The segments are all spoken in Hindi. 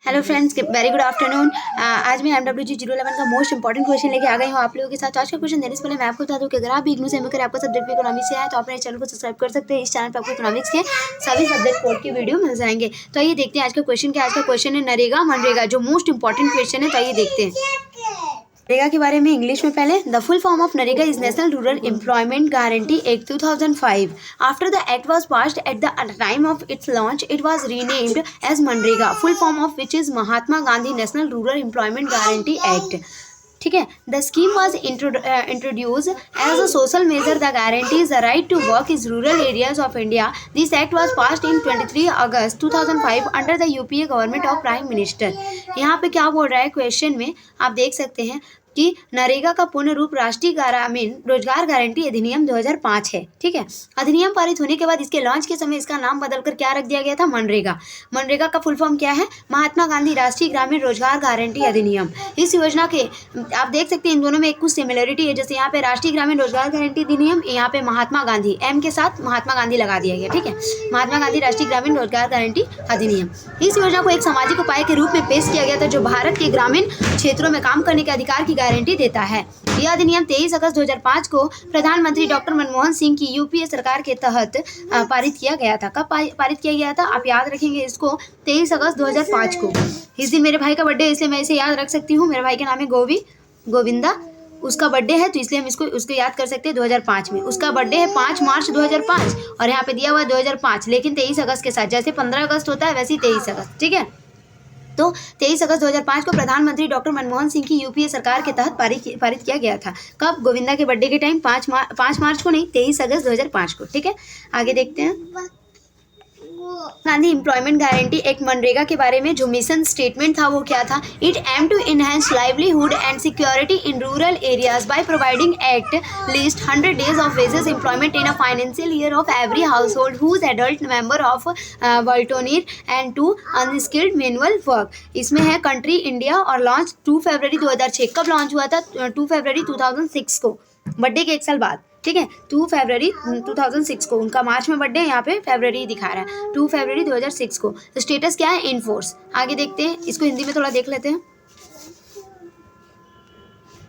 Hello friends, very good afternoon. आज मैं MWG 011 का मोस्ट इंपॉर्टेंट क्वेश्चन लेके आ गई हूँ आप लोगों के साथ। आज का क्वेश्चन देने से पहले मैं आपको बता दूँ कि अगर आप भी इग्नू से एमए आपका सब्जेक्ट भी इकोनॉमिक्स से है तो आप मेरे चैनल को सब्सक्राइब कर सकते हैं। इस चैनल पर आपको इकोनॉमिक्स के सभी सब्जेक्ट कोड की वीडियो मिल जाएंगे। तो आइए देखते हैं आज का क्वेश्चन क्या। आज का क्वेश्चन है नरेगा मनरेगा, जो मोस्ट इंपॉर्टेंट क्वेश्चन है। तो आइए देखते हैं नरेगा के बारे में इंग्लिश में। पहले the full form of NREGA is national rural employment guarantee act 2005। After the act was passed at the time of its launch it was renamed as MNREGA, full form of which is Mahatma Gandhi national rural employment guarantee act. ठीक है। The scheme was introduce as a social measure the guarantees the right to work is rural areas of India. This act was passed in 23 August 2005 under the UPA government of prime minister. यहाँ पे क्या बोल रहा है क्वेश्चन में, आप देख सकते हैं कि नरेगा का पूर्ण रूप राष्ट्रीय ग्रामीण रोजगार गारंटी अधिनियम 2005 है। ठीक है। अधिनियम पारित होने के बाद इसके लॉन्च के समय इसका नाम बदलकर क्या रख दिया गया था, मनरेगा। मनरेगा का फुल फॉर्म क्या है, महात्मा गांधी राष्ट्रीय ग्रामीण रोजगार गारंटी अधिनियम। इस योजना के आप देख सकते हैं इन दोनों में कुछ सिमिलरिटी है। जैसे यहाँ पे राष्ट्रीय ग्रामीण रोजगार गारंटी अधिनियम, यहाँ पे महात्मा गांधी एम के साथ महात्मा गांधी लगा दिया गया। ठीक है। महात्मा गांधी राष्ट्रीय ग्रामीण रोजगार गारंटी अधिनियम। इस योजना को एक सामाजिक उपाय के रूप में पेश किया गया था जो भारत के ग्रामीण क्षेत्रों में काम करने के अधिकार की गारंटी देता है। यह अधिनियम 23 अगस्त 2005 को प्रधानमंत्री डॉक्टर मनमोहन सिंह की यूपीए सरकार के तहत पारित किया गया था। कब पारित किया गया था, आप याद रखेंगे इसको, 23 अगस्त 2005 को। इस दिन मेरे भाई का बर्थडे है इसलिए मैं इसे याद रख सकती हूँ। मेरे भाई का नाम है गोविंदा, उसका बर्थडे है तो इसलिए हम उसको याद कर सकते हैं 2005 में। उसका बर्थडे है 5 मार्च 2005 और यहाँ पे दिया हुआ 2005, लेकिन 23 अगस्त के साथ। जैसे 15 अगस्त होता है वैसे ही 23 अगस्त। ठीक है। तो 23 अगस्त 2005 को प्रधानमंत्री डॉक्टर मनमोहन सिंह की यूपीए सरकार के तहत पारित किया गया था। कब, गोविंदा के बर्थडे के टाइम 5 मार्च को नहीं, 23 अगस्त 2005 को। ठीक है। आगे देखते हैं Gandhi employment guarantee act MNREGA के बारे में जो मिशन स्टेटमेंट था वो क्या था। It aim to enhance livelihood and security in rural areas by providing at least 100 days of wages employment in a financial year of every household whose adult member of volunteer and to unskilled manual work. इसमें है कंट्री इंडिया और लॉन्च 2 फरवरी 2006। कब लॉन्च हुआ था, 2 फरवरी 2006 को, बर्थडे के 1 साल बाद। ठीक है। 2 फरवरी 2006 को, उनका मार्च में बर्थडे, यहाँ पे फरवरी दिखा रहा है, 2 फरवरी 2006 को। तो स्टेटस क्या है, इन फोर्स। आगे देखते हैं, इसको हिंदी में थोड़ा देख लेते हैं।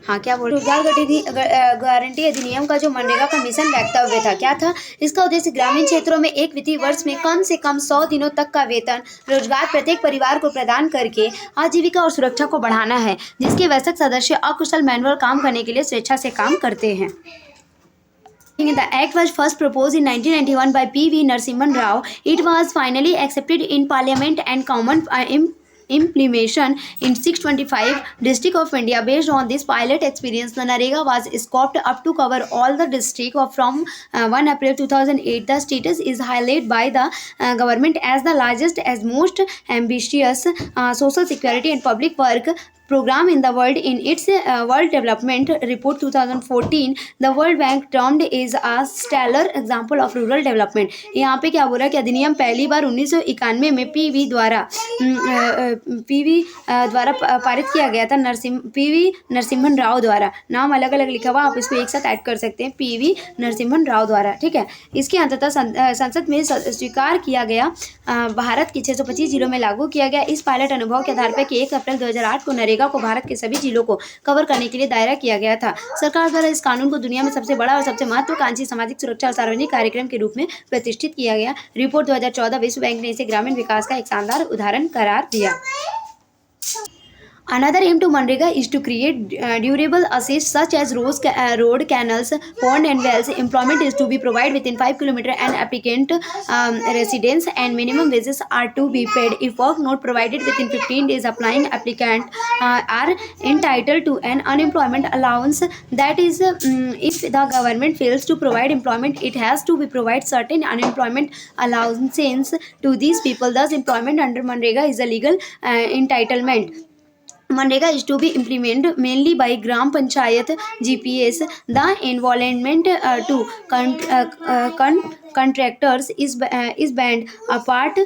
हाँ, क्या बोल रोजगार गारंटी अधिनियम का जो मनरेगा का मिशन वक्तव्य था, क्या था इसका उद्देश्य, ग्रामीण क्षेत्रों में एक वित्तीय वर्ष में कम से कम 100 दिनों तक का वेतन रोजगार प्रत्येक परिवार को प्रदान करके आजीविका और सुरक्षा को बढ़ाना है, जिसके वयस्क सदस्य अकुशल मैनुअल काम करने के लिए स्वेच्छा से काम करते हैं। The act was first proposed in 1991 by P.V. Narasimhan Rao. It was finally accepted in Parliament and common implementation in 625 District of India. Based on this pilot experience, the Narega was scoped up to cover all the district from 1 April 2008. The status is highlighted by the government as the largest, as most ambitious social security and public work program in the world. In its World Development Report 2014, the World Bank termed is a stellar example of rural development. यहाँ पे क्या बोला कि अधिनियम पहली बार 1991 में पीवी द्वारा पारित किया गया था, पीवी नरसिम्हन राव द्वारा। नाम अलग अलग लिखा हुआ, आप इसको एक साथ ऐड कर सकते हैं, पीवी नरसिम्हन राव द्वारा। ठीक है। इसके अंततः संसद में स्वीकार किया गया, भारत के 625 जिलों में लागू किया गया। इस पायलट अनुभव के आधार पर कि 1 अप्रैल 2008 को नरेगा को भारत के सभी जिलों को कवर करने के लिए दायरा किया गया था। सरकार द्वारा इस कानून को दुनिया में सबसे बड़ा और सबसे महत्वाकांक्षी सामाजिक सुरक्षा और सार्वजनिक कार्यक्रम के रूप में प्रतिष्ठित किया गया। रिपोर्ट 2014 विश्व बैंक ने इसे ग्रामीण विकास का एक शानदार उदाहरण करार दिया। Another aim to Manrega is to create durable assets such as road, canals, pond and wells. Employment is to be provided within 5 km and applicant residence and minimum wages are to be paid. If work not provided within 15 days, applying applicant are entitled to an unemployment allowance. That is, if the government fails to provide employment, it has to be provide certain unemployment allowances to these people. Thus, employment under Manrega is a legal entitlement. Manrega is to be implemented mainly by Gram Panchayat GPS. The involvement to contractors is banned. Apart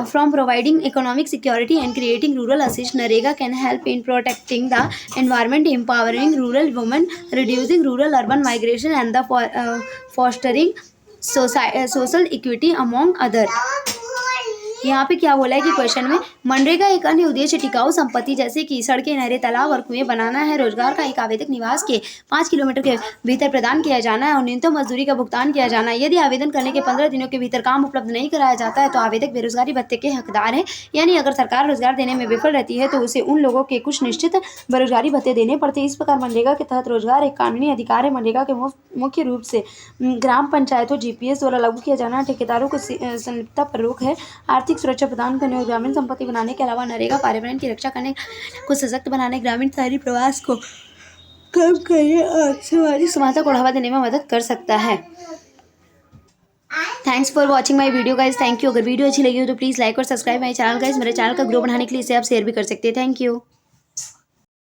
from providing economic security and creating rural assets, Narega can help in protecting the environment, empowering rural women, reducing rural-urban migration, and the fostering social equity among other. यहाँ पे क्या बोला है कि क्वेश्चन में मनरेगा एक अन्य उद्देश्य टिकाऊ संपत्ति जैसे कि सड़कें, नहरें, तालाब और कुएं बनाना है। रोजगार का एक आवेदक निवास के 5 किलोमीटर के भीतर प्रदान किया जाना है और न्यूनतम मजदूरी का भुगतान किया जाना है। यदि आवेदन करने के 15 दिनों के भीतर काम उपलब्ध नहीं कराया जाता है तो आवेदक बेरोजगारी भत्ते के हकदार है। यानी अगर सरकार रोजगार देने में विफल रहती है तो उसे उन लोगों के कुछ निश्चित बेरोजगारी भत्ते देने पड़ते हैं। इस प्रकार मनरेगा के तहत रोजगार एक कानूनी अधिकार है। मनरेगा के मुख्य रूप से ग्राम पंचायतों जीपीएस द्वारा लागू किया जाना, ठेकेदारों को संलिप्तता पर रोक है, आर्थिक सुरक्षा प्रदान करने और ग्रामीण संपत्ति बनाने के अलावा नरेगा पर्यावरण की रक्षा करने, को सशक्त बनाने, ग्रामीण शहरी प्रवास को कम करने और सामाजिक समानता को बढ़ावा देने में मदद कर सकता है। Thanks for watching my video guys. Thank you. अगर वीडियो अच्छी लगी हो तो प्लीज़ लाइक और सब्सक्राइब माई चैनल गाइज। मेरे चैनल का ग्रो बढ़ाने के लिए इसे आप शेयर भी कर सकते हैं। Thank you.